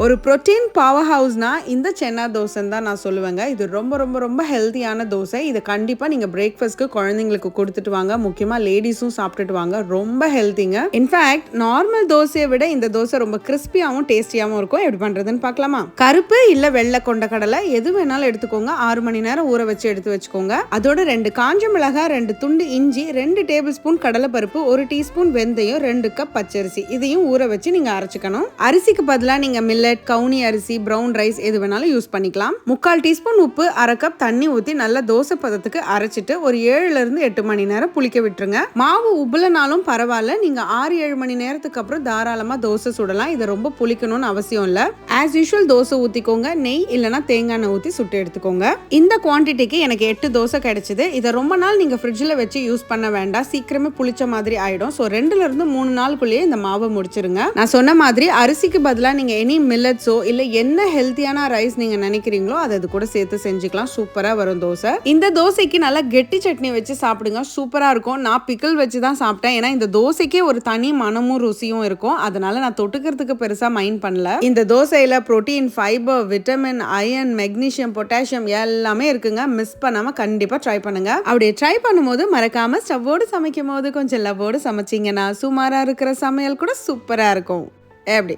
ஒரு protein power ஹவுஸ்னா இந்த சென்னா தோசைன்னு தான் நான் சொல்லுவேங்க. இது ரொம்ப ரொம்ப ரொம்ப ஹெல்த்தியான தோசை. இது கண்டிப்பாக நீங்கள் பிரேக்ஃபாஸ்ட்க்கு குழந்தைங்களுக்கு கொடுத்துட்டு வாங்க. முக்கியமாக லேடிஸும் சாப்பிட்டுட்டு வாங்க. ரொம்ப ஹெல்த்திங்க. இன்ஃபேக்ட் நார்மல் தோசையை விட இந்த தோசை ரொம்ப கிறிஸ்பியாகவும் டேஸ்டியாகவும் இருக்கும். எப்படி பண்ணுறதுன்னு பார்க்கலாமா? கருப்பு இல்லை வெள்ளை கொண்ட கடலை எது வேணாலும் எடுத்துக்கோங்க. 6 மணி நேரம் ஊற வச்சு எடுத்து வச்சுக்கோங்க. அதோட 2 காஞ்ச மிளகாய், 2 துண்டு இஞ்சி, 2 டேபிள் ஸ்பூன் கடலைப்பருப்பு, 1 டீஸ்பூன் வெந்தயம், 2 கப் பச்சரிசி இதையும் ஊற வச்சு நீங்கள் அரைச்சிக்கணும். அரிசிக்கு பதிலாக நீங்கள் மில்லட், கவுனி அரிசி, பிரவுன் ரைஸ் எது வேணாலும் யூஸ் பண்ணிக்கலாம். 3/4 டீஸ்பூன் உப்பு, 1/2 கப் தண்ணி ஊற்றி நல்லா தோசை பதத்துக்கு அரைச்சிட்டு ஒரு 7 இருந்து 8 மணி நேரம் புளிக்க விட்டுருங்க. மாவு உப்புலனாலும் பரவாயில்ல, நீங்க 6-7 மணி நேரத்துக்கு அப்புறம் தாராளமா தோசை சுடலாம். இது ரொம்ப புளிக்கணும்னு அவசியம் இல்ல. ஆஸ் யூஷுவல் தோசை ஊத்திக்கோங்க. நெய் இல்லைன்னா தேங்காய் எண்ணெய் ஊற்றி சுட்டு எடுத்துக்கோங்க. இந்த குவான்டிட்டிக்கு எனக்கு 8 தோசை கிடைச்சது. இதை ரொம்ப நாள் நீங்க ஃப்ரிட்ஜில் வச்சு யூஸ் பண்ண வேண்டாம். சீக்கிரமே புளிச்ச மாதிரி ஆயிடும். ஸோ 2 இருந்து 3 நாளுக்குள்ளேயே இந்த மாவை முடிச்சிருங்க. நான் சொன்ன மாதிரி அரிசிக்கு பதிலாக நீங்க எனி மில்லட்ஸோ இல்ல என்ன ஹெல்த்தியான ரைஸ் நீங்க நினைக்கிறீங்களோ அது கூட சேர்த்து செஞ்சுக்கலாம். சூப்பரா வரும் தோசை. இந்த தோசைக்கு நல்லா கெட்டி சட்னி வச்சு சாப்பிடுங்க. சூப்பரா இருக்கும். நான் பிக்கிள் வச்சு தான் சாப்பிட்டேன். ஏன்னா இந்த தோசைக்கே ஒரு தனி மனமும் ருசியும் இருக்கும். அதனால நான் தொட்டுக்கிறதுக்கு பெருசா மைண்ட் பண்ணல. இந்த தோசையில protein, fibre, vitamin, iron, magnesium, potassium எல்லாமே இருக்குங்க. மிஸ் பண்ணாம கண்டிப்பா ட்ரை பண்ணுங்க. அப்படியே ட்ரை பண்ணும்போது மறக்காம ஸ்டவ்வோடு சமைக்கும் போது கொஞ்சம் லவ்வோடு சமைச்சிங்கன்னா சுமாரா இருக்கிற சமையல் கூட சூப்பரா இருக்கும். எப்படி?